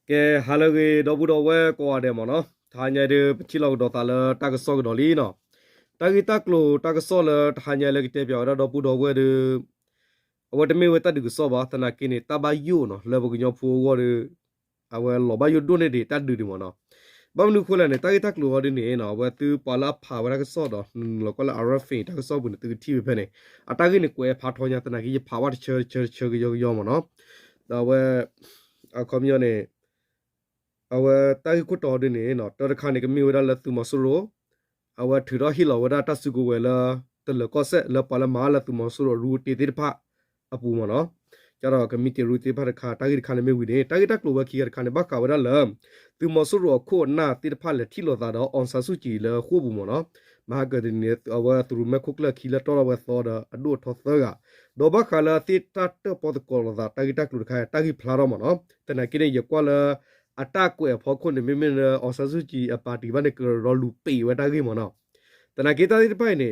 ကဲဟာလကေတော့ဘူးတော့ဝဲကွာတယ်မနော်ထာညာတဲ့ချီလောက်တော့တာလတာကဆော့တော့လီနော်တာဂီတက်လို့တာကဆော့လထာညာလေကတဲ့ပြောတော့ဘူးတော့ဝဲတဲ့ဝတ်တမေဝတတ်ဒီဆော့ပါတနာကိနေတာဘယုနော်လေဘကညဖိုးဝတဲ့အဝဲလောဘယုဒိုနေတတ်ဒီမနော်ဘာမနုခိုးလဲနေတာဂီတက်လို့ဟောဒီနေနော်ဝဲသူပါလာဖာဝရကဆော့တော့လောကလာအရဖိတာကဆော့ဘူးနေသူတီပဲနေအတာဂီနေကွဲဖာထောညာတနာကြီးဖာဝတ်ချေယောမနော်ဒါဝဲအခမယောနေအဝတိုင်ကိုတော်ဒီနေနော်တော်ခါနေကမီဝရလသူမဆူရောအဝထီရဟီလဝဒတဆုကိုဝဲလာတလကောဆက်လပလမာလသူမဆူရောရူတီတိဖာအပူမနော်ကျတော့ကမီတီရူတီဖာခါတာဂီခါနေမီဝီနေတာဂီတက်လိုဝခီရခါနေဘကဝရလသူမဆူရောခိုနာတိဖာလက်ထီလောသာတော့အွန်ဆာဆူချီလခုဘူးမနော်မဟာကဒင်းနေအဝသူမခုကလခီလတော်ဝဲသောဒအဒိုထောသကဒေါဘခါလာတိတတ်ပေါ်တကောလသာတာဂီတက်လိုခါတာဂီဖလာရောမနော်တနကိနေရကွာလအတကွယ်ဖောခွန်နေမင်းအော်ဆာစုကြည်အပါတီဘာနေကရောလူပေဝတာကြီးမနော်တနာကေတာဒီပိုင်နေ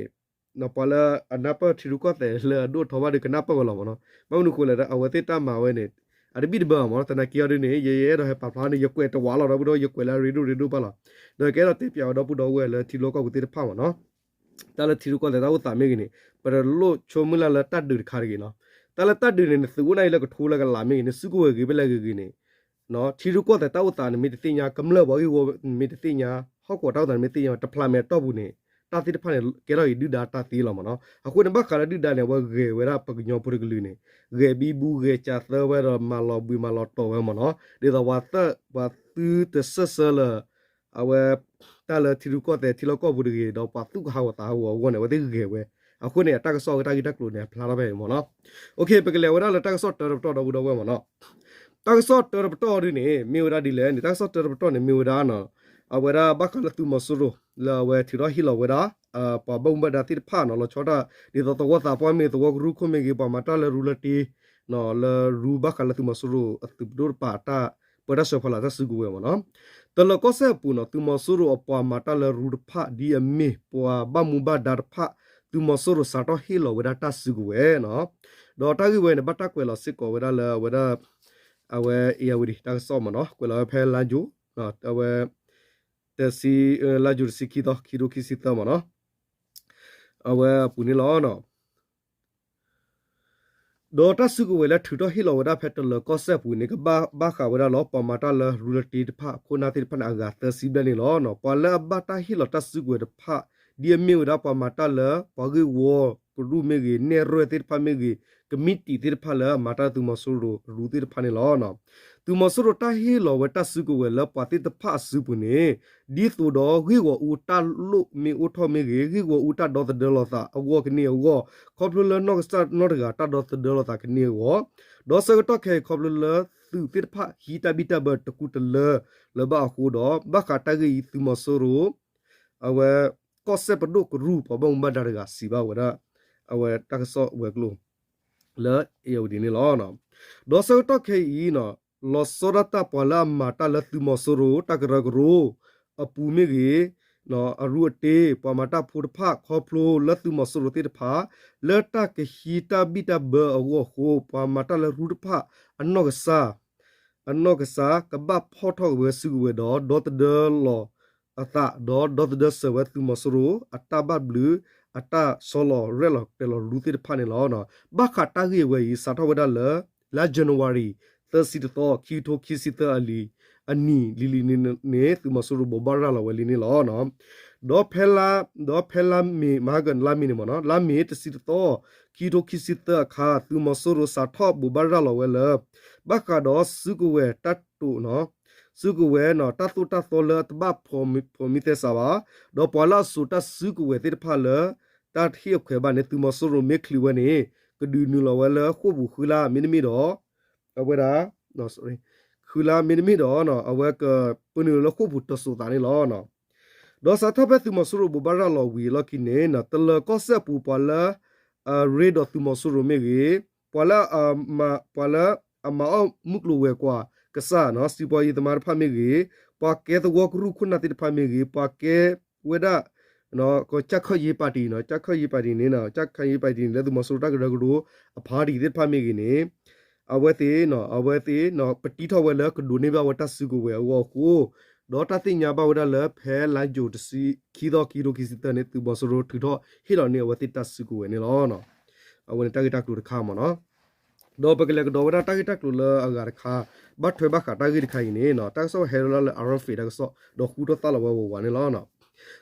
နော်ပလာအနာပထီရုကတဲ့လေဒိုထောဘာဒီကနာပဝလောမနော်မုန်ကိုလေအဝတိတမဝဲနေအရဘိဒဘာမနော်တနာကီရနေရေရေတော့ပပလာနေရကွယ်တဝါလောတော့ဘုတော့ရကွယ်လာရီဒူပါလားတော့ကဲတော့တေပြောတော့ဘုတော့ဝဲလေထီလောကကိုတေဖာမနော်တလထီရုကတဲ့တော့တာမေကနေပရလို့ချုံမလာလတတ်ဒူခါရီနော်တလတတ်ဒူနေစုနိုင်လကထိုးလကလာမေနေစုကိုဝေပဲလေကြီးနေနော်ထီရုကောတဲ့တောက်တာနေမိတသိညာကမလဘောကြီးကိုမိတသိညာဟောက်ကောတောက်တာမိတသိညာတဖလာမဲတော့ဘူးနေတာတိတဖာနေကဲတော့ဒီဒါတာတီလောမနော်အခုနဘခါရဒီဒါနေဝဂေဝရပကညောပရကလူနေဂေဘီဘူးဂေချာသဝရမလောဘီမလောတော့ဝမနော်ဒီတော့ဝတ်ဝတ်သူတဆဆလအဝဲတာလထီရုကောတဲ့ထီလောကောဘူးကြီးတော့ပတ်သူခါဝတာဟောဝနေဝတိဂေဝဲအခုနေတကဆောတာဂီတက်လို့နေဖလာတော့ပဲမနော်โอเคပကလေဝရလတကဆောတော်တော့ဘူးတော့ဝဲမနော်တာဆော့တော်ပတော်ဒီနေမြေဝရဒီလေတာဆော့တော်ပတော်နေမြေဝရနော်အဝရဘကလတူမဆူရိုလာဝဲတီရဟီလဝရပဘုံဘဒတိဖာနော်လချောတာဒီတော့ဝတ်တာပွိုင်းမေတော့ဂရုခုမေကြီးပမာတာလရူလတီနော်လရူဘကလတူမဆူရိုအတူဒိုပါတာပဒဆောဖလာသစုကူဝဲမနော်တလကောဆေပူနော်တူမဆူရိုပမာတာလရူဖာဒီအမေပွာဘမူဘဒါဖာတူမဆူရိုစာတော့ဟီလဝဒတာစုကူဝဲနော်ဒေါ်တာကြီးဝဲနဘတာကွဲလစစ်ကောဝဒလဝဒအဝဲအေဝဒီတာဆောမနော်ကွယ်လာဖဲလာဂျူနော်အဝဲတစီလာဂျူစီကီတော့ခီရိုကီစီတမနော်အဝဲပူနီလောနော်ဒေါ်တာစုကိုဝဲလာထူတော့ဟီလောဝဒါဖက်တလကောဆက်ပူနေကဘာခါဝဒါလောပမာတာလရူလတီတဖခိုနာတိဖနာဂါတစီဘလနေလောနော်ပလာဘတာဟီလောတစုကိုတဖဒီအမေဝဒါပမာတာလပဂေဝပရူမေဂေနေရတိဖမေဂေကမီတီတိဖလာမာတာတူမဆူရူတိဖနေလောနော်သူမဆူရတာဟီလောဝတဆုကိုဝဲလပတိတဖဆုပုနေဒီသူတော်ဂီဝဦးတလုမေဦးထမေဂေဂီဝဦးတဒေါ်တဒလောသာအဝကနေဝခေါပလလနော့စတနော့ဂါတဒေါ်တဒလောသာကနေဝဒေါ်စကတော့ခဲခေါပလလသူတိတဖဟီတဘီတဘတကုတလလဘအခုတော့ဘခတာဂီသူမဆူရအဝကောဆေပဒုကရူပဘုံဘဒါရဂစီဘဝရအဝတက်ဆော့ဝဲကလုံးလဲယောဒီနေလောနော်ဒေါ်စတော့ခဲဤနော်လောစောရတာပလာမာတာလသူမဆူရတကရဂရူအပူမေကြီးနော်အရူတေပမာတာဖုဒဖခေါပလိုလသူမဆူရတိတဖာလဲတာကဟီတာဘီတာဘအဝခိုပမာတာလရူတဖအနောကစာကဘဖောထောဝဲစုဝဲတော့ဒေါ်တဒလောအတာဒေါ်ဒစဝဲသူမဆူရအတာဘဘလူအတာဆောလောရဲလောတေလောလူတိတဖာနေလောနော်ဘခတာကြီးဝဲစာထဝဒလာဇန်နဝါရီ30တော့ခီတိုခီစီတအလီအနီလီလီနေသူမဆူရဘဘာရလာဝဲလီနေလောနော်ဒေါ်ဖဲလာမီမာဂန်လာမီနေမနော်လာမီတစီတော့ခီတိုခီစီတခါသူမဆူရစာထောဘဘာရလာဝဲလဘခါတော့စုကဝဲတတ်တူနော်စုကဝဲနော်တတ်တူတတ်တော်လတဘဖော်မီတဲ့စာပါဒေါ်ပလာစုတစုကဝဲတဲ့ဖာလတတ်ဟီခွဲဘာနေသူမဆူရမေခလီဝဲနေကဒူနူလဝဲလခုဘူးခူလာမီနမီတော့အဝဲဒါနော် sorry ခူလာမီနမီတော့နော်အဝဲကပနူလခုဘူးတဆူတာနေလောနော်ဒေါ်စာထဘသူမဆူရဘဘာရလောဝီလကိနေနော်တလကောဆက်ပူပလာရေဒသူမဆူရမေကြီးပလာအမအမုကလူဝဲကွာကဆာနော်စီပွားရေးသမားဖမေကြီးပါကဲတဝကရုခုနာတိဖမေကြီးပါကဲဝဲဒါနော်ကိုချက်ခရေးပါတီနော်ချက်ခရေးပါတီနေနော်ချက်ခရေးပါတီလဲသူမဆူတကရကလူအဖာဒီတိဖမေကြီးနေ เอาไว้ตีเนาะเอาไว้ตีเนาะปฏิทอไว้แล้วก็ดูนี่บ่าวตัดสิกูเว้ยวกูดอตัดติญาบ่าวดาเลแพ้ลันจูตสิคีดอคีโรคีสิตเนตุบอสโรทุทอฮิรอเนี่ยวัติตัดสิกูเวนี่ล้อเนาะเอาไว้ตะกิตักลูข้ามเนาะดอปกเลกดอวดาตะกิตักลูลอากาคาบัดถวยบักกะตะกิไข่นี่เนาะตักซอเฮโรลอารอนฟีดักซอดอคูตอตะลวะวะนี่ล้อเนาะ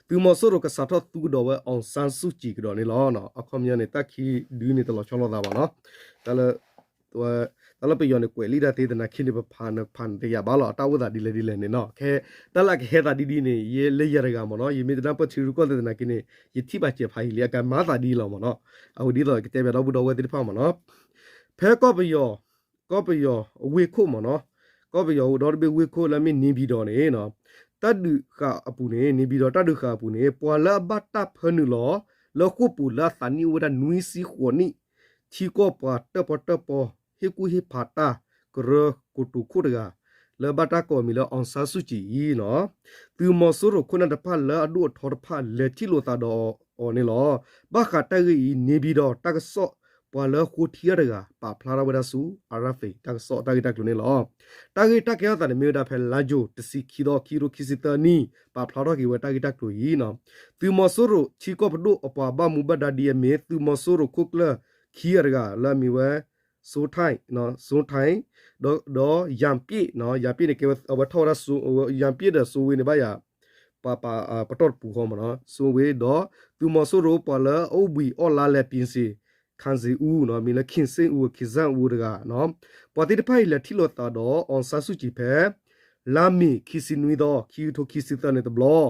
သူမဆိုးတော့ကစားတော့သူတော့ပဲအောင်ဆန်းစုကြည့်ကြတော့နေလောနော်အခုမြနေတက်ခီဒူးနေတော့ချောလို့တာပါနော်ဒါလည်းတလပယောနေကွယ်လီဒါသေးတဲ့နာခိနေပဖန်တရားဘာလို့အတောက်ဝတာဒီလေနေနော်ခဲတလကခဲတာဒီနေရေလေရကမနော်ရေမေတနာပချီရကောတဲ့နာကိနေယတိပါချေဖိုင်လီကမာတာဒီလောမနော်အခုဒီတော့ကတဲ့ဘတော့ဘူးတော့ဝဲတိဖာမနော်ဖဲကောပယောဝေခုမနော်ကောပယောတော့ဘေဝေခုလမင်းနေပြီးတော့နေနော်တဒုကအပူနေပြီးတော့တဒုကအပူနေပွာလာဘတ်ဖနူလောလောခုပူလာသနီဝဒနွီစီခွန်နီချီကောပွာတပဟေကူဟေဖာတာကရကုတုခုဒကလဘတာကောမီလောအောင်ဆာစုကြည်နော်သူမဆူရခုနတဖလာအဒုထောတဖလက်ချီလိုတာတော့အော်နေလောဘခတရီနေပြီးတော့တကဆော့ပွာလခုထီရကပါဖလာရဝဒဆူအရဖေတကဆော့တကတကလူနေလောတကတကရတာမြေတာဖဲလာဂျိုတစီခီတော့ခီရိုခီစတနီပါဖလာတော့ကီဝတကတကလူဤနော်သူမဆူရချီကောပဒုအပဘာမူဘဒါဒီယမေသူမဆူရခုကလခီရကလာမီဝဲဆိုထိုင်နော်ဆိုထိုင်တော့ယံပြည့်နော်ယံပြည့်နေကေဝထောရဆူယံပြည့်တဲ့ဆူဝင်းနေပါရပါပတော်ပူဟောမနော်ဆူဝေတော့သူမဆူရပလာအိုဘီအော်လာလက်ပင်းစီခန်းစီဦးနော်မီလခင်စင်ဦးခိဇန်ဦးတကနော်ပေါ်တိတဖိုင်လက်ထီလို့တာတော့အွန်ဆာစုကြည့်ဖဲလာမီခီစီနွီတော့ခီထိုခီစီတန်တဲ့ဘလော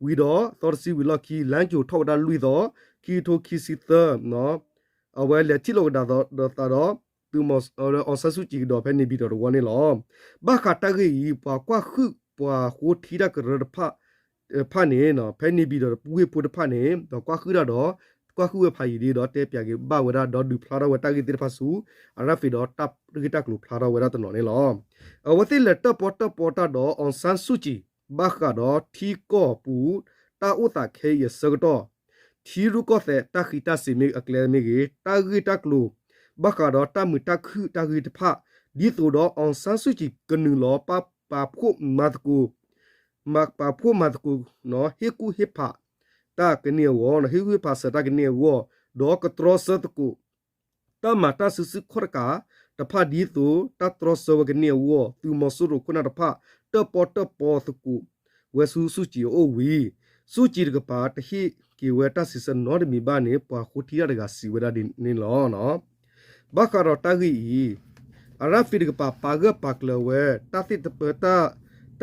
ဝီတော့တော်စီဝီလခီလန်ဂျိုထောက်တာလူတော့ခီထိုခီစီတနော်အဝဲလက်ထီလို့တာတော့သူမအဆဆူချီတော့ဖဲနေပြီးတော့ဝနေလောဘာခတာကြီးပွာကွာခုပွာဟိုထီရကရဖာနေနော်ဖဲနေပြီးတော့ပူဝေပူတဖာနေတော့ကွာခုတော့ကွာခုဝဖိုင်ဒီတော့တဲပြကေဘာဝရတော့ဒူဖလာဝတာကြီးတိဖာဆူအရဖီတော့တပ်ရီတက်လူဖလာဝရတော့နော်နေလောအဝတိလက်တပေါ်တာတော့အွန်ဆန်ဆူချီဘာခတော့ထီကောပူတာဥတာခဲရစကတော့ထီရုကောတဲ့တခိတာစီမီအကလဲမီကြီးတာရီတက်လူဘာကတော့တမတခုတဂီတဖဒီဆိုတော့အောင်ဆန်းစုကြည်ကနူလောပါဖို့မတ်ကူပါဖို့မတ်ကူနော်ဟေကူဟေဖာတာကနေဝေါ်ဟေကူဖာစတာကနေဝေါ်ဒေါကထရစတကူတမတာဆစခရကာတဖဒီဆိုတထရစဝကနေဝေါ်သူမဆူရခုနာတဖတပေါ်စကူဝဆူစုကြည်အိုဝီစုကြည်ကပါတဟိကီဝတာစီစနောဒမီဘာနေပွာခုတီရကစီဝဒဒီနေလောနော်ဘာခရတာဂီအရာဖီကပါဂပတ်လဝဲတတိတပတာတ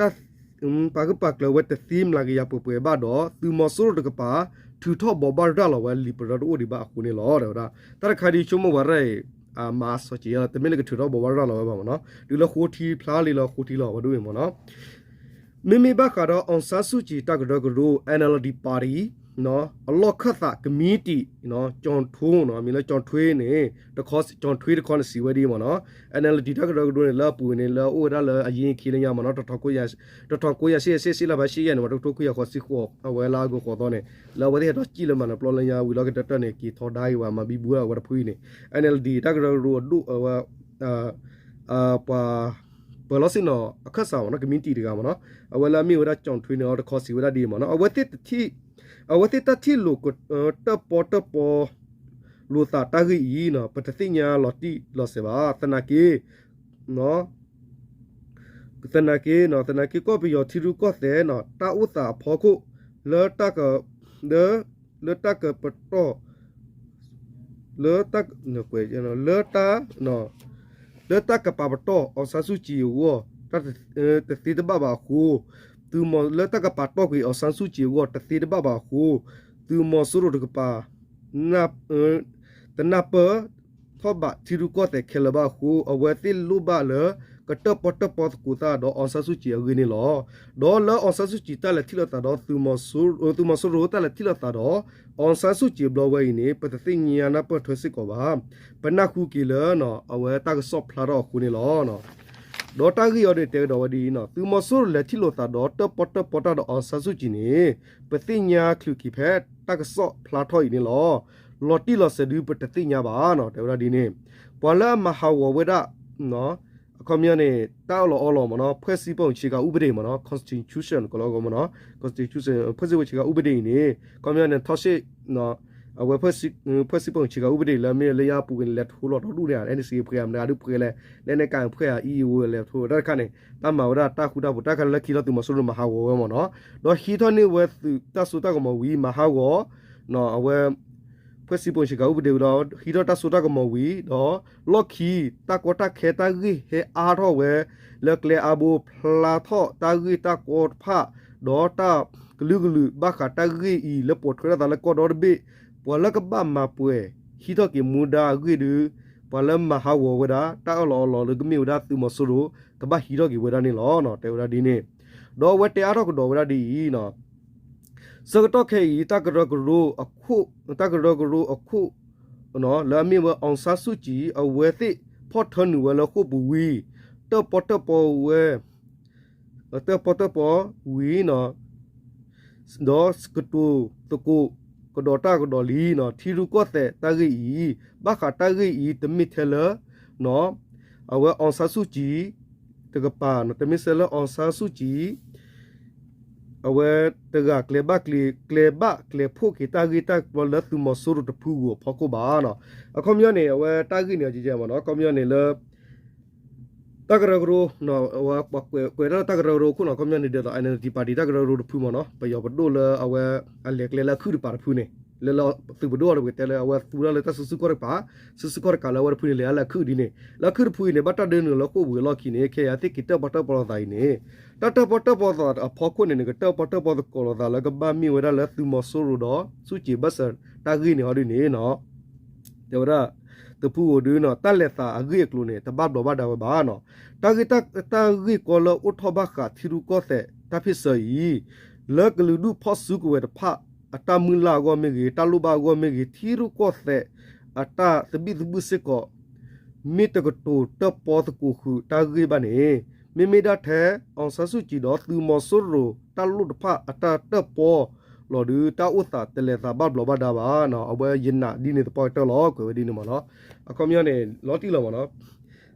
ပါဂပတ်လဝဲတသီမ်လာကရပပွေဘာတော့သူမဆူရကပါထူထောဘောဘာဒါလဝဲလီပရဒိုဒီဘာခုနေလောတော့တရခါဒီချုံမဝရဲမာစချီရတမင်းကထူထောဘောဘာဒါလဝဲပါမနော်ဒီလခိုတီဖလားလီလခိုတီလောဝဒွေမနော်မိဘကတော့အောင်ဆာစုကြည်တကရကရို NLD ပါတီနော်အလော့ခတ်တာကမီတီနော်ဂျွန်ထိုးနော်မြင်လဲဂျွန်ထွေးနေတခေါ်ဂျွန်ထွေးတခေါ်စီဝဲဒီမနော် NLD တကရကရိုလာပူနေလာအိုဒါလာအရင်ခီလရမနော်တထောက်ကိုရစီလာပါရှိရနော်တထောက်ကိုရခေါ်စီခေါ်အဝဲလာကိုခေါ်တော့နေလာဝဲတဲ့တော့ကြည့်လမနော်ပလောလညာဝီလောကတနေကီထော်ဒိုင်းဝါမဘီဘူးဝါဖွေးနေ NLD တကရကရိုဒူပါဘလောစင်နော်အခက်ဆောင်နော်ကမီတီတကမနော်အဝဲလာမီဝဒါဂျွန်ထွေးနော်တခေါ်စီဝဒါဒီမနော်အဝဲတစ်တီအဝတိတတိလိုကတပေါ်လူတာတကြီးနော်ပတသိညာလော်တီလော်စေပါတနာကေနော်တနာကေကောပီယောတီရုကောတဲ့နော်တာဥတာဖောခုလောတကလောတကပတောလောတကနကွေနော်လောတာနော်လောတကပပတောအဆဆူချီဝတတိတဘဘာခုသူမလတကပတ်တော့ကိုအဆန်းစုချီဝတ်တိတဘဘာခုသူမဆူရတကပါနပ်တနပထောဘတီရုကောတဲ့ခဲလဘခုအဝဲတိလူဘလကတပတပကူတာတော့အဆန်းစုချီအဂင်းလောဒေါ်လာအဆန်းစုချီတလက်ထီလတာတော့သူမဆူရတလက်ထီလတာတော့အဆန်းစုချီဘလဝဲနေပတသိညာနာပထွစစ်ကောပါပနခုကီလနော်အဝဲတကဆော့ဖလာတော့ခုနေလောနော်ဒေါ်တာကြီးရတဲ့တဲတော်ဒီနော်သူမဆိုးလက်ချီလို့တာတော့တပတတော့အဆဆူချီနေပသိညာခလူကီဖက်တကဆော့ဖလာထော်နေလောလော်တီလော်ဆဒူပတသိညာပါနော်တဲတော်ဒီနေပွာလာမဟာဝဝဒ เนาะคอมเมนต์ต้าหล่อหล่อมาเนาะเพื่อสิบองชิกาอุบดีมาเนาะ constitution ก็แล้วก็มาเนาะ constitution เพื่อสิบชิกาอุบดีนี่คอมเมนต์ทอชิเนาะเอาไว้เพื่อสิบองชิกาอุบดีแล้วมีระยะปูกันแล้วทั่วโลกดูเนี่ย NC เพื่อนนะดูเพื่อนเลยและในการเพื่อ EU แล้วทั่วด้านข้างนี่ตามมาว่าตาคุดาบุตากันแล้วคิดเราตัวมาสู้มาหาวมาเนาะโดยฮิตอนนี้เวตาสุตาก็มาวีมาหาวเนาะเอาไว้เพื่อสิบองชิกาอุบดีเราฮิตตาสุตาก็มาวีเนาะล็อกคีตากตาแค่ตากีเฮอาร์ทเวแล้วเกลียอาบูพลาทอตากีตากดผ้าดอตากลือกลือบ้าขาตากีอีแล้วปวดกระดาษแล้วก็ดอร์บีปวดแล้วก็บ้ามาป่วยฮิตกิมูดากีดูปวดแล้วมาหาวเวดาตาหล่อแล้วก็มีเวดาตุมาสุรุแต่บ้าฮิตกิเวดานี่หล่อเนาะแต่เวดาดีนี่ดอเวตอาร์ทก็ดอเวดาดีเนาะสกตอเคอีตากระกรูอคุตากระกรูอคุเนาะแล้วมีว่าองซาสุจีเอาเวติพอทนเวลาคุบุวีเตอปอเตอปอเวเตอปอเตอปอวีเนาะดอสกตูตะกูกดอตากดอลีเนาะทีรุก็แต่ตากีอีบักขาตากีอีตมิเทเลเนาะเอาเวองซาสุจีตะกปาเนาะตมิเซเลองซาสุจีเอาไว้ตะกะเคลบะเคลพูกิตากีตากบอลตุมอสุรุตพูโกพอโกบาเนาะอะคอมยอนเนเอาไว้ตากีเนี่ยจิเจมาเนาะคอมยอนเนเลตากระกรูเนาะว่าปักเวลาตากระกรูคุณเนาะคอมยอนเนเดตไอเนติปาร์ตี้ตากระกรูพูมาเนาะไปยอบัดโดเลเอาไว้อันเล็กเลละคือปาร์พูเนเลละตุบดอลเวเตเลเอาไว้ตุระเลตาสุสุกอร์ปาสุสุกอร์กาลาวพูเนเลละคือดีเนละคือพูเนบัตตาเดนละกูเวลาคิเนเคอาติกิตบัตตาปลาไดเนตัตบัตตาปลาดพอคุณเนกตบัตตาปลาดกอลดาละก็บามีเวลาละตุมอสุรุดอสุจิบัสตากีเนฮอดีเนเนาะเดี๋ยวละตะพูดูเนาะตะเลตาอกีกลูเนตะบับดอบาดาวบาเนาะตากีกอลอุทบะกะทิรุก็แต่ตาพิเศษเลิกลืดูพอสุกเวทพะอัตามุลาก็ไม่กี่ตาลุบาก็ไม่กี่ทิรุก็แต่อัตาตบิดบุษก็มีตะกตูตะปอตะกูคือตากีบานี่ไม่ได้แท้องซาสุจิดอตือมอสุรุตาลุดพะอัตาตะปอหลอดูตาอุตาเตเลตาบับลบาดาบาเนาะเอาไว้ยินน่ะดีนี่ตะปอยตะล้อก็ดีนี่มาเนาะอะคอมยอนเนี่ยล้อตีล้อมาเนาะ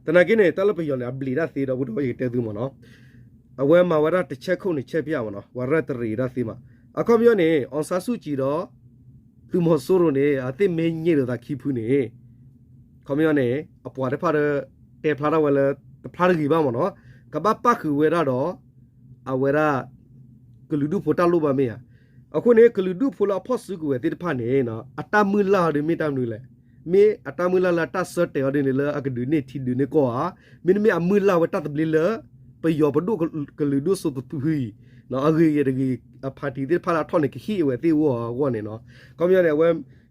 ตนากินเนี่ยตะลไปยอนเนี่ยบลีดาซีดอบุดโยเตดูมาเนาะเอาไว้มาว่าตะเช็คคนนี่เช็คพิยามาเนาะว่าตะรีดาซีมาอะคอมยอนเนี่ยองซาสุจิดอตุมอสุรุเนี่ยอะติเมญีดาคีพูเนี่ยคอมยอนเนี่ยอปวาเดพาเดเตพลาดาเวลตะพลาดกีบ้ามาเนาะกะบะปะคือเวราดออะเวรากลุดูโพตาลูบาเมียအခုနေကလူဒုဖိုလာဖော့စုကိုဝဲတိတဖာနေနော်အတမူလာဒီမိတမ်နူလေမေအတမူလာလာတဆတ်တေော်ဒီနေလေအကဒူနေတီဒူနေကောဟာမင်းမေအမူလာဝတတ်ဘလီလေပယောဘဒုကလူဒုဆိုတူဟီနော်အဂီရဂီအဖာတီတိဖာလာထောနေခီဝဲတိဝဝနေနော်ကောင်းရတဲ့ဝဲ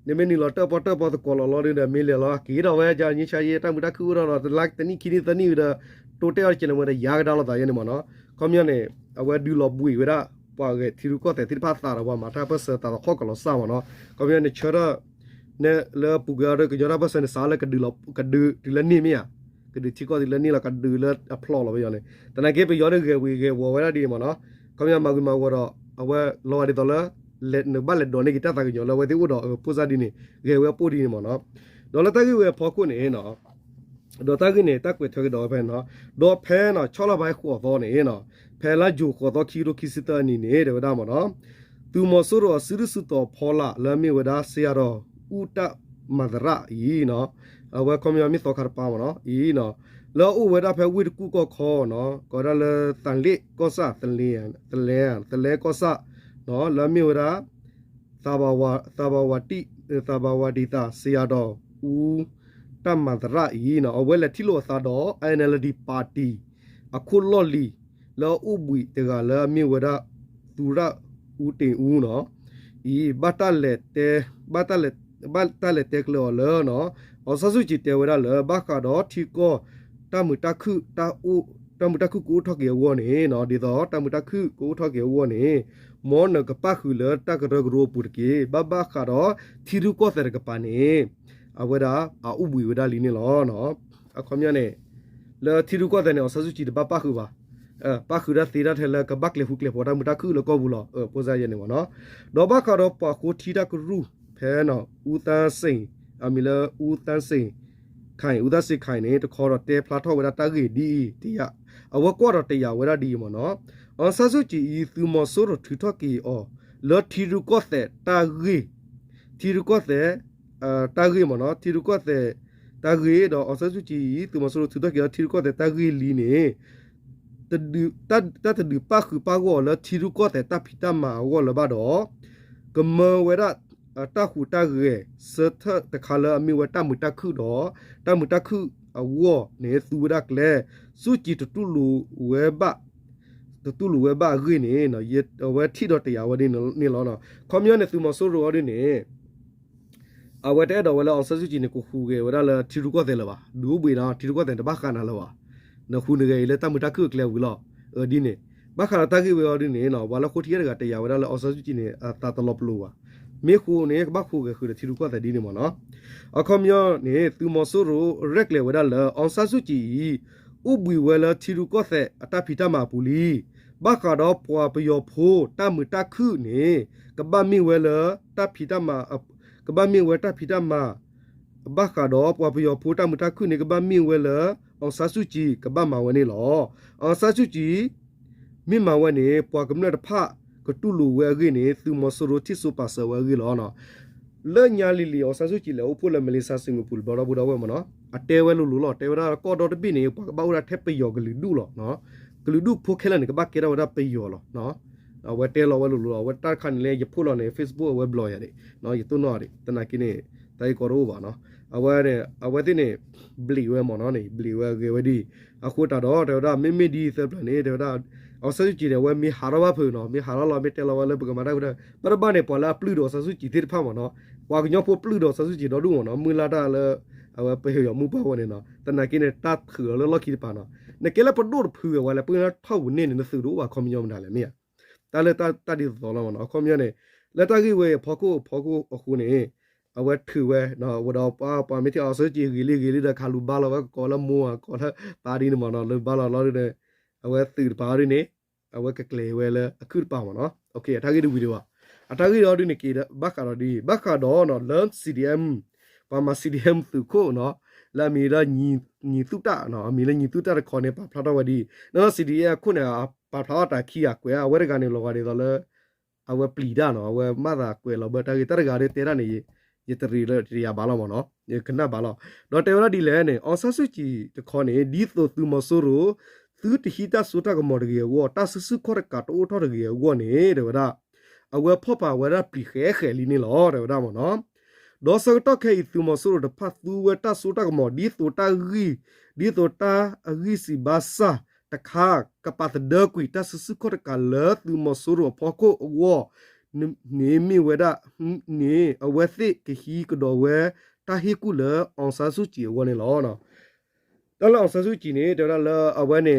နေမနီလောတပေါ်ကောလောလောနေမေလေလောကီတော့ဝဲကြာညချာရီတမှုတခုတော့လိုက်တနီခီနီတနီရတိုတဲချင်မရယာကဒါလောတာရနေမနော်ကောင်းရနေအဝဲဒူလောဘူဝဲရာပွားကတီရူကောတဲ့တိဖာတာတော့မှာတာပတ်စတာတော့ခေါကလောစာမနော်ကောင်းရနေချရနေလေပူကြရကကြရပတ်စနေစားလကဒူလောကဒူဒီလနေမီယာကဒူချီကောဒီလနေလကဒူလအဖလောလောပဲရနေတနကေပယောရကေဝေကေဝဝရဒီမနော်ကောင်းရမကူမဝတော့အဝဲလောရဒီတော့လက်နဘလက်ဒိုနေကတတာကညလောဝဲတိဝတော့ပူဇာဒီနေကေဝဲပို့ဒီနေမနော်ဒေါ်လာတကေဝဲဖောကုနေနော်ဒေါ်တကေနေတက်ကွေထွေတော့ပဲနော်ဒေါ်ဖဲနော်ချောလပိုင်းခေါ်တော့နေနော်ဖဲလာဂျူခေါ်တော့ခီရိုခီစတာနီနေတယ်ဒါမနော်သူမဆိုးတော့စရစုတော့ဖောလာလမ်းမီဝဒါဆရာတော်ဥတမဒရာဤနော်အဝဲကွန်မြူမီတော့ခါပါမနော်ဤနော်လောဥဝဒါဖဲဝိတကူကောခေါ်နော်ကောရလတန်လိကောစတန်လီတလဲကောစနော်လမ်းမီဝဒါသဘာဝတိတာဆရာတော်ဥတမဒရာဤနော်အဝဲလက်ထီလို့သာတော့ NLD ပါတီအခုလော်လီလောဥပွေတကလာမြေဝဒသူရဦးတင်ဦးနော်ဤဘတ်တလက်တဲကလောလောနော်အစစုကြည့်တဲဝဒလဘကတော့ထီကောတမတခုကိုထောက်ကေဝနေနော်ဒီတော့တမတခုကိုထောက်ကေဝနေမောနကပခုလတကရဂရောပုရကေဘဘကတော့ထီရုကောသရကပနေအဝဒအဥပွေဝဒလီနေလောနော်အခေါမြနဲ့လောထီရုကောတဲ့နော်အစစုကြည့်ဘပခုပါပါခူရသီရထဲလကဘကလေဟုကလေပေါ်တာမတခုလကောဘူးလောပိုစားရနေမနော်ဒေါ်ဘကတော့ပါကိုထီရကရူဖဲနော်ဦးတန်းစိန်အမီလဦးတန်းစိန်က ခိုင်ဥဒစစ်ခိုင်နေတခေါ်တော့တဲဖလာထောဝရတာဂီဒီတရားအဝကောတော့တရားဝရဒီမနော်အဆဆုချီသူမဆိုရထူထကီအောလော်ထီရူကောတဲ့တာဂီထီရူကောတဲ့တာဂီမနော်ထီရူကောတဲ့တာဂီတော့အဆဆုချီသူမဆိုရထူထကီထီရူကောတဲ့တာဂီလီနေတဒူတဒူပါခုပါကောလော်ထီရူကောတဲ့တာဖီတမာဝလောဘာတော့ကမဝရတာခုတာဂီစသတခါလာမီဝတာမူတာခုတော့တာမူတာခုအဝနေသူရက်လေစုချီတူလူဝဲဘတူလူဝဲဘဂိနေနော်ရဝဲထီတော့တရားဝဒီနေလောနော်ကွန်မြူနတီမဆိုရောဒီနေအဝဲတဲ့တော့ဝဲလောအောင်ဆစုချီနေကိုခူကေဝရလာထီရူကောတဲ့လပါဒူဘွေနော်ထီရူကောတဲ့တဘခနာလပါနခုနေကေလေတမတခုကလေဝီလောဒီနေဘခနာတကိဝဲဒီနေနော်ဘာလခိုထီရကတရားဝရလာအောင်ဆစုချီနေတာတလောပလိုပါမေခုနေဘခုကေခုထီရူကောတဲ့ဒီနေမနော်အကွန်မြူနေသူမဆိုရောရက်လေဝရလာအောင်ဆစုချီဥဘွေဝဲလာထီရူကောတဲ့အတဖီတမပူလီဘာကတော့ပွာပယောဖိုးတမတခုနေကဘာမီဝဲလတဖီတမကဘာမီဝဲတဖီတမဘာကတော့ပွာပယောဖိုးတမတခုနေကဘာမီဝဲလအောင်ဆာစုကြည်ကဘာမဝဲနေလောအောင်ဆာစုကြည်မိမဝဲနေပွာကမနတဖကတူလူဝဲရင်းနေသူမဆရိုတီဆူပါဆဝဲရလောနော်လဲညာလီလီအောင်ဆာစုကြည်လေဥပုလမလေးဆာစင်ငပူဘောရဘူတော်ဝဲမနော်အတဲဝဲလူလောတဲဝဲကောတော်တပိနေပွာကဘာဝရထက်ပယောကလူဒူလောနော်ကလူဒုဖိုခဲလန်ကဘာကေရောဒါပေယောလောနော်ဝတဲလောဝလူလောဝတာခန်လေရဖိုလောနေ Facebook ဝက်ဘလော့ရတယ်နော်ယတုနော်ရတနာကိနေတိုင်ကောရောပါနော်အဝဲတိနေဘလီဝဲမနော်နေဘလီဝဲကေဝဒီအခုတာတော့ဒါမိမိဒီစပလနေဒါအော်ဆူကြည့်တယ်ဝဲမီဟာရဝဖုနော်မီဟာရလောမီတဲလောဝဲလေပကမာဒါပရဘာနေပေါ်လာပလူတော့ဆဆူကြည့်တဲ့ဖာမနော်ဝါကညောဖို့ပလူတော့ဆဆူကြည့်တော့ဒူမနော်မူလာတာလေအဝဲပေယောမူပါဝနေနော်တနာကိနေတတ်ခရလောခိပါနော်နကဲလပဒိုဖူဝါလပွင့်ထောက်နေနေဆူတော့ဝါကွန်မြူမဒါလေမြေတာလေတာဒီသောလောနော်ကွန်မြူနေလက်တကိဝဲဖောကိုအခုနေအဝဲထူဝဲနော်ဝတော့ပါမီတီအော်ဆူကြည့်ဂီလီဒခါလူဘာလောကောလမောကောလပါဒီနမနော်လေဘာလောလောတဲ့အဝဲသီပါရီနေအဝဲကကလေဝဲလေအခုပါမနော်โอเคအထားကြီးဒီဗီဒီယိုအထားကြီးတော့ဒီနေကေဘက်ကတော့ဒီဘက်ကတော့နော် learn CDM ပါမ CDM သူကိုနော်လာမီရာညီတုတာနော်အမီလည်းညီတုတာခေါ်နေပါဖလာတော့ဝဒီနော် CDM ခုနေပါဖလာတာခီရကွယ်အဝဲရကနေလောကနေတော့လေအဝဲပလီဒါနော်အဝဲမသာကွယ်လောဘတာကြီးတရကားတဲ့တဲရနေရတရီလေတရားဘာလို့မနော်ခဏဘာလို့တော့တေဝရဒီလဲနေအောင်ဆဆူချီတခေါ်နေဒီသို့သူမဆိုးရိုသူတဟီတာဆိုတာကမော်ရဝတာဆဆူခေါ်ကတ်အိုထော်ရဝနေတဲ့ဝရအဝဲဖော့ပါဝရပလီခဲလီနေလောတဲ့ဝရမနော်ဒေါ်စတော့ခဲသူမဆိုးရတဖတ်သူဝတာဆိုတာကမော်ဒီဆိုတာအဂီစီဘာစာတခါကပတ်ဒကွီတာဆဆူခေါ်ကလဲသူမဆိုးရဖော်ကိုဝနေမီဝဒနေအဝဲသိကဟီကတော်ဝဲတာဟီကူလအောင်ဆာစုကြည်ဝနေလောနော်တော်လောင်ဆာစုကြည်နေတော်လာအဝဲနေ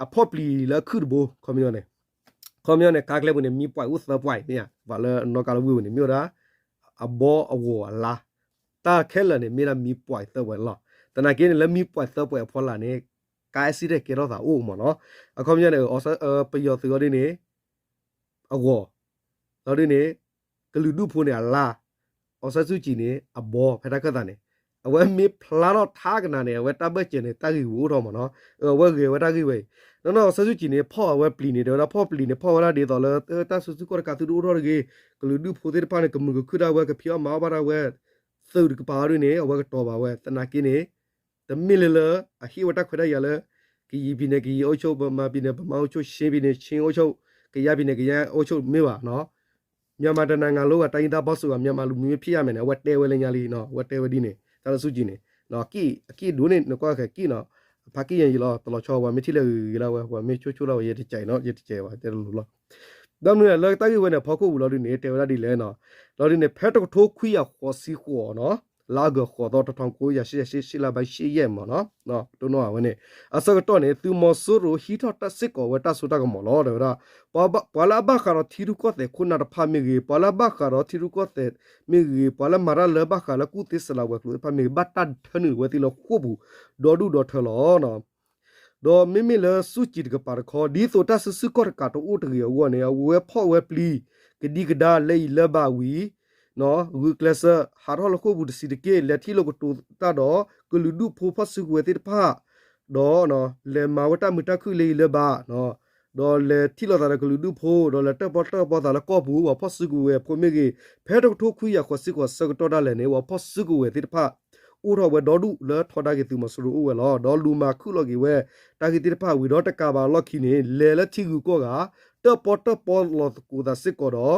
အဖော့ပလီလခုဘကွန်မြူနေကာကလေဘနေမီပွိုင်ဥသပွိုင်เนี่ยဘာလဲနော်ကလဝူနေမြို့တာအဘောအဝလာတာခဲလနေမီရာမီပွိုင်သဝဲလောတနာကင်းလမီပွိုင်သပွိုင်ဖော်လာနေကာစီတဲ့ကေတော့သာအိုမနော်အကွန်မြူနေအော်ဆာပယောသီရောဒီနေအဝတော်ဒီနေကလူဒုဖိုးနေလာအော်ဆဆူချီနေအဘောဖက်တာကတာနေအဝဲမီဖလာတော့ထားကနာနေဝဲတဘက်ကျင်နေတာကြီးဝိုးတော့မနော်ဝဲကေဝဲတာကြီးဝဲနော်ဆဆူချီနေဖော့ဝဲပလီနေတော့ဖော့ပလီနေဖော့ဝလာဒီတော့လေတာဆဆူကောကတူဒူရောကေကလူဒုဖိုးတဲ့ပါနေကမှုခုဒါဝဲကဖျောမာဘာဝဲသုဒကပါရနေဝဲကတော့ပါဝဲတနာကင်းနေတမီလလအဟိဝတာခွရရလေကီဘီနေကီအိုချိုဘမဘီနေဘမောချိုရှင်းဘီနေချင်းအိုချိုကရဘီနေကရအိုချိုမေပါနော်မြန်မာတနိုင်ငံလုံးကတိုင်းသားဘော့ဆူကမြန်မာလူမျိုးဖြစ်ရမယ်နော်ဝတ်တဲဝဲလညာလီနော်ဝတ်တဲဝဒီနေတာလစုကြည့်နေနော်ကီဒိုနေနကွာခကီနော်ဖာကီရင်လောတလောချောဝမတိလေလောဝမေချိုချိုလောရတဲ့ကြိုင်နော်ရတဲ့ကြဲပါတဲလူလောဒမ်နလောတာကြီးဝနေဖောက်ခုလောဒီနေတဲဝရဒီလဲနော်လောဒီနေဖက်တော့ထိုးခွီရခေါ်စီခေါ်နော်လာဂခေါ်တော့1988လာဘရှိရဲမနော်တို့နော်ဝနေအစကတော့နေသူမဆူရဟီထတ်စစ်ကောဝတာဆိုတာကမလောတယ်ရာပလာဘခါရသီရုကောတဲ့ခုနာဖာမီဂီပလာဘခါရသီရုကောတဲ့မီဂီပလာမရာလဘခါလကုတိစလာဝကလူဖာမီဘတ်တထနဝတိလခုဘူးဒေါ်ဒူဒေါ်ထလောနော်ဒေါ်မိမီလစုချစ်ကပါခေါ်ဒီဆိုတာဆစကောကာတိုဦးတရီဝနေဝဲဖော့ဝဲပလီကဒီကဒါလေလဘဝီနော်ဝီကလဆာဟာရောလခုဘူးစီတကေလက်တီလကတူတာတော့ ก็ลืดูผู้พัสกุเวติผ้าดอเนาะเลมาวัตมือตาคือเลยเลบาเนาะดอเลที่เราตาก็ลืดูผู้ดอเลเตอร์ปอตาละก็ผู้ว่าพัสกุเวพมีกีเพดทุกคุยอยากขสิกว่าสกตอดาเลเนี่ยว่าพัสกุเวติผ้าอุราวดอดูเลทอดากิตุมาสรุอเวลอดอลูมาคุลกิเวตากิติผ้าวิดอตกาบาลอคินีเลละที่กูก็กาเตอปอลอตกูดาสิกอดอ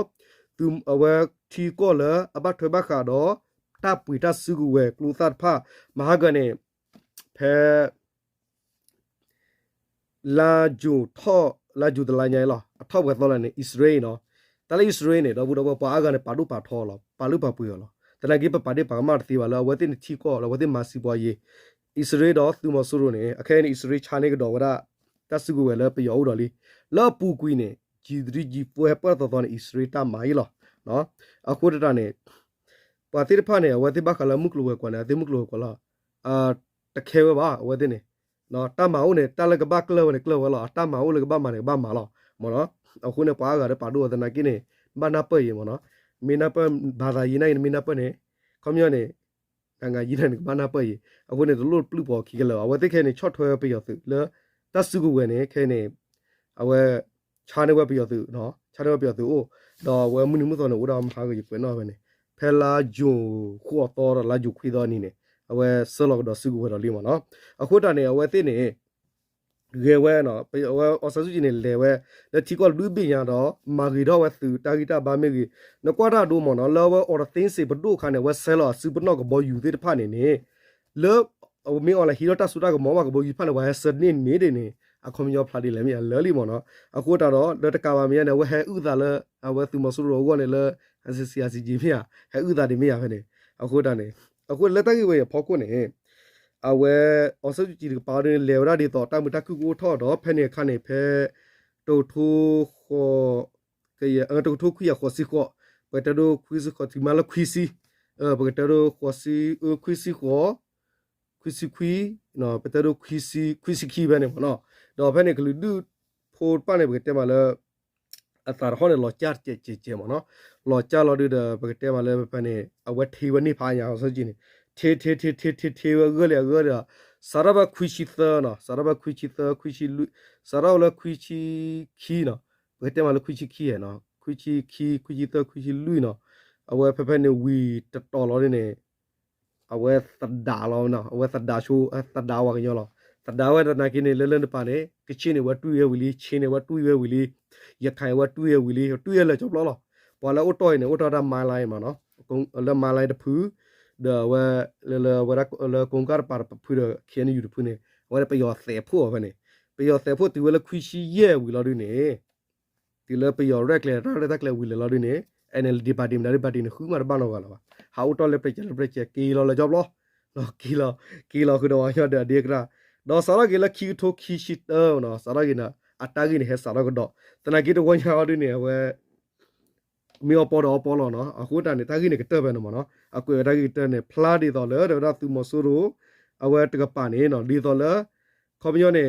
ตุมเอาไว้ที่ก็เลอบัตเทบักขาดอตาปุยตาสุกุเวกลูตัดผ้ามหากันเนี่ยเพลาจูท่อลาจูตะลายไงล่ะท่อเวทตอนนั้นอิสราเอลเนาะแต่ละอิสราเอลเนี่ยเราพูดว่าปากันเนี่ยปาดูปาท่อล่ะปาลุปาปุยล่ะแต่ละกี่ปาเดปามาตีว่าเราวันที่ที่ก็เราวันที่มาสิบวันยี่อิสราเอลดอตุมาสุรุเนี่ยแค่นี้อิสราเอลชาเนก็ดอกว่าตาสุกุเวแล้วไปยาวดอลีแล้วปูกุยเนี่ยจีฟูเฮปเปอร์ตอนอิสราเอลตามมาอีล่ะเนาะอะคูดตาเนี่ยปาติรพาเนี่ยวันที่บ้าขลามุกลัวกว่าเนี่ยที่มุกลัวกว่าละตะเคียวบ้าวันที่เนี่ยเนาะตามาอุเนี่ยตาเล็กบ้ากลัวเนี่ยกลัวละตามาอุเล็กบ้ามาเนี่ยบ้ามาละมั้งเนาะอะคูเนี่ยป้าก็ได้ป้าดูว่าแต่นักกินเนี่ยบ้านนับไปยังมั้งเนาะมีนับไปบาดายีน่ะมีนับไปเนี่ยเขามีเนี่ยยังไงยีน่ะบ้านนับไปอะคูเนี่ยตัวลูกปลื้มพอขี้กันแล้ววันที่แค่เนี่ยช็อตถอยไปอยู่แล้วตัดสุกุเวเนี่ยแค่เนี่ยเอาไว้ชาเนว่าไปอยู่เนาะชาเนว่าไปอยู่โอ้ดอกว่ามุตอนเนี่ยอุดามหาก็อยู่เป็นเนาะไปเนี่ยเพลาจูขวดต่อลาจูคุยตอนนี้เนี่ยเอาไว้สลอกดอกสุกุเวเราลีมันเนาะอะคูตาเนี่ยเอาไว้ที่เนี่ยเรียกว่าเนาะไปเอาไว้อสังสุจิเนี่ยเลยว่าแล้วที่ก็รูปอย่างดอกมากีดอกว่าสื่อตากีตาบามีกีนกว่าถ้าดูมันเนาะแล้วว่าออร์ตินสิบดูขันเนี่ยว่าเซลล์สุปนอกก็บอกอยู่ที่ผ่านเนี่ยแล้วเอามีอะไรฮีโร่ตาสุดาก็มองว่าก็บอกอยู่ผ่านว่าเซนนี่นี่เดเนี่ยอะคอมยอพลาดิเลยมีอะไรลีมันเนาะอะคูตาเนาะเดี๋ยวตะกาบามีเนี่ยว่าให้อุตาเลยเอาไว้ตัวมาสุโรก็เนี่ยเลยอันเสียสิจีมีอะให้อุตาดิมีอะเนี่ยอะคูตาเนี่ยอะคูเลต้ากี่เว้ยพอกูเนี่ยเอาไว้อสังสุจิก็ปาร์เนี่ยเลวราดีต่อตามมุตะคุกูทอดอเพเนี่ยขันเนี่ยเพตัวทุกข้อก็ยังตัวทุกข์อยากขอสิขอไปแต่ดูคุยสิขอที่มาแล้วคุยสิไปแต่ดูขอสิคุยสิขอคุยสิคุยเนาะไปแต่ดูคุยสิขี้ไปเนี่ยเนาะดอกเพเนี่ยก็เลยดูพูดป้าเนี่ยไปแต่มาแล้วอัตราห้องเนี่ยหล่อจ้าเจมันเนาะหล่อจ้าเราดูเด้อไปแต่มาแล้วไปเนี่ยเอาไว้ทีวันนี้พายาวสักจีเนี่ยเทว่าก็เลยสารพัดคุยชิตเนาะสารพัดคุยชิตคุยชิลุสารพัดคุยชิขี้เนาะไปแต่มาแล้วคุยชิขี้เนาะคุยชิขี้คุยชิตคุยชิลุเนาะเอาไว้เพื่อนเนี่ยวีตัดต่อเราเนี่ยเอาไว้ตัดดาวเราเนาะเอาไว้ตัดดาวชูตัดดาวว่ากันยอเราตัดดาวว่าตอนนั้นกินเนี่ยเล่นๆป่ะเนี่ยกินเนี่ยว่าตู้เยวิลีเชนเนี่ยว่าตู้เยวิลียักษ์ไข่ว่าตู้เยวิลีตู้เยเลยจบแล้วหรอพอแล้วอุตอยเนี่ยอุตอยทำมาลายมาเนาะคงแล้วมาลายเดือพื้เดี๋ยวว่าเลยคงการปาร์พื้นเขียนอยู่พื้นเนี่ยว่าไปยอดเสียพวกไปเนี่ยไปยอดเสียพวกที่ว่าคุยชี้เย่วิลาดูเนี่ยที่เราไปยอดแรกเลยเราได้กเลยวิลาดูเนี่ย NLD ปาร์ตี้มันได้ปาร์ตี้เนี่ยคือมาบ้านเรากันแล้วว่าหาอุตอยเลยไปเจอกี่เราเลยจบแล้วเนาะกี่เราคือเดี๋ยวว่าเดี๋ยวเด็กละดอกสารกินละคิวทุกคิชิตเนาะสารกินนะอัตตากินเฮสารก็ดอกแต่นักกินตัววันยาวดูเนี่ยว่ามีอปอลเนาะอะคูตาเนี่ยตากินเนี่ยก็เตอร์ไปเนาะอะคูตากินเนี่ยพลาดีต่อเลยเดี๋ยวเราตัวมสุรุเอาไว้ตะกับปานเนี่ยเนาะดีต่อเลยคอมยอนเนี่ย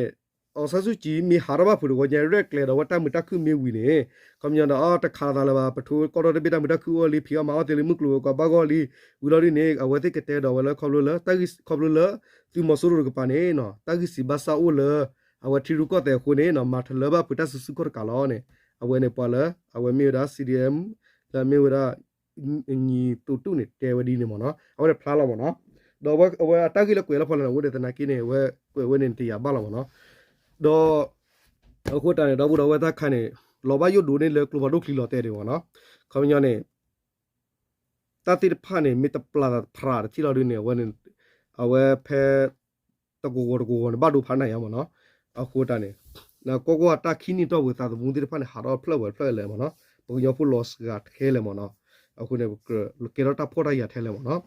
อสังสุจีมีหาระบาพูดว่าเนี่ยเรียกเลยเราว่าตามุตะคือมีวิเนี่ยคอมยอนเนาะตะขาดอะไรบ้าปะทูก็เราได้ไปตามุตะคือว่าลีพิอามาเอาเตลิมุกลัวกับบ้ากอลีวิลาดีเนี่ยเอาไว้ที่เกตเตอร์เอาไว้แล้วคอมรู้เลยตากิคอมรู้เลยตัวมสุรุกับปานเนี่ยเนาะตากิสิบาซาอูเลยเอาไว้ที่รู้ก็แต่คนเนี่ยเนาะมาทะเลบ้าพุทธสุขกาลอเนี่ยเอาไว้เนี่ยพอเลยเอาไว้มีราซีดีเอ็มแล้วมีว่านี่ตู้เนี่ยเทวดีเนี่ยมั้งเนาะเอาไว้พลาดแล้วมั้งเนาะดอกว่าเอาไว้ตากิละกุยละพอแล้วว่าเดี๋ยวตอนนี้เนี่ยว่ากุยว่าเนี่ยที่ยาบ้าแล้วมั้งเนาะดอกเอาคู่ตาเนี่ยดอกบุดเอาไว้ตาขันเนี่ยเราบ้ายุดดูเนี่ยเลยกลัวดูคลีลอเตอร์ดีมั้งเนาะเขาเนี่ยตาติดผ้าเนี่ยมีแต่ปลาพราดที่เราดูเนี่ยว่าเนี่ยเอาไว้เพตะกูเนี่ยบ้าดูผ่านไหนอะมั้งเนาะเอาคู่ตาเนี่ยแล้วก็ตาขี้นี่ตัวว่าตาตัวบุญติดผ้าเนี่ยหาเราเพลอเลยมั้งเนาะปกติพูดลอสกัดเคเลยมั้งเนาะအခုเนี่ยเกลือตาพอได้ยาเทเลยมั้งเนาะ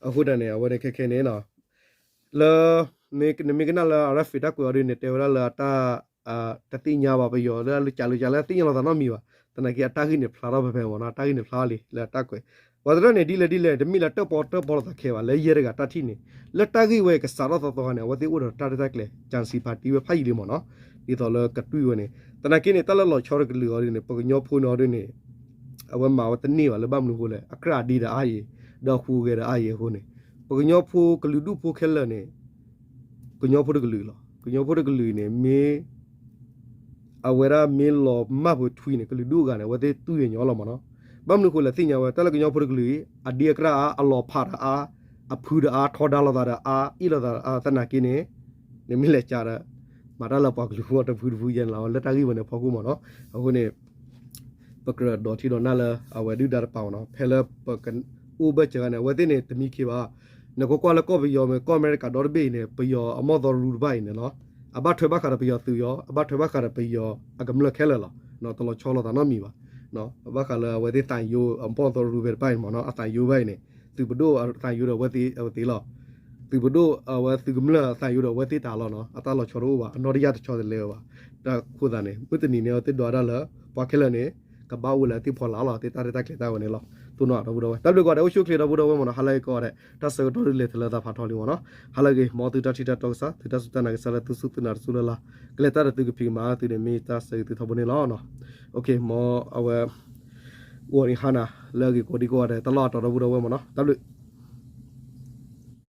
အခုเนี่ยเอาไว้เนี่ยแค่เนี่ยเนาะแล้วมีกันนั่นละอะไรฟิตากูเอาดิเนี่ยเทวดาละตาตัดติญาบาไปยอแล้วจัลติญาเราตอนนั้นมีวะตอนนั้นกี่ตากินเนี่ยพลาราไปมั้งเนาะตากินเนี่ยพลาลีแล้วตากูว่าแต่เนี่ยดีเลยจะมีละเตอร์พอตตะเขวะเลยเยอะกันตาที่นี่แล้วตากิเว้ยก็สารตัวเนี่ยว่าที่อุดรตาได้เลยจันสีพาตีเว้ยพายเลยมั้งเนาะนี่ตอนละกัดตุ้ยเนี่ยตอนนั้นกี่เนี่ยตอนละหล่อชอร์กเหลือเนี่ยปกติยอพูนเอาดิเนี่ยเอาไว้มาว่าตันนี่วะแล้วบ้ามันรู้เลยอักราดีได้ดอกคูเกได้หัวเนี่ย ปกญอพูกลือดูพูเคลเนี่ยกญอพูดกลือหรอกญอพูดกลือเนี่ยเมเอาเวลาเมลอมาบุทุยเนี่ยกลือดูกันเนี่ยว่าเตตู้ยังยอละมันเนาะบ้ามนึกคนละสิ่งอย่างว่าแต่ละกญอพูดกลืออดียกระอาลอพาระอาพูดอาทอดาลดาระอาอีลดาอาตนากินเนี่ยมิเลจาระมาได้ละปากลูกว่าจะพูดยันเราแล้วตากีวันเนี่ยพอกูมันเนาะเอาคนเนี่ยปกระดอที่โดนนั่นละเอาไว้ดูดาร์เปล่าเนาะเพลปกันอูเบจกันเนี่ยว่าเตเนี่ยตมีคีว่าเนี่ยก็แล้วก็ไปยอมก็อเมริกาดอร์บีเนี่ยไปยอมอมอดอรูร์ไปเนี่ยเนาะอาบัตเทบักคาร์ไปยอตัวยออาบัตเทบักคาร์ไปยออากำลังแค่ละเนาะตลอดชอลตานามีวะเนาะบักคาร์ว่าเตตายยูอมปอนดอรูร์ไปมันเนาะตายยูไปเนี่ยตือบดูตายยูเราว่าตีละตือบดูว่าตือกำลังตายยูเราว่าตีตาละเนาะตาละชอรู้ว่านอริยาตชอเดเลวะแต่คู่ตาเนี่ยมุตนีเนี่ยติดดอดาละปากแค่ละเนี่ยกับบ้าอุ่นละที่พอละละที่ตาได้ตาเคล็ดตาวันนี้ละตัวน้อยเราบุดเอาไว้แต่ดูก่อนเดี๋ยวช่วยเคลียร์เราบุดเอาไว้มันฮาเลยก็ได้ถ้าเสกตัวเรื่องที่เราได้ผ่านทอลิวนะฮาเลยก็มอตุตาชิตาตอกซะตุตาสุตานักสารตุสุตุนาสุลละก็เลยตาได้ตุกพิมมาตุเนี่ยมีตาเสกตุทบุนี่ละเนาะโอเคมอเอาไว้วันนี้ฮานะเลิกก็ดีกว่าได้ตลอดเราบุดเอาไว้มันเนาะแต่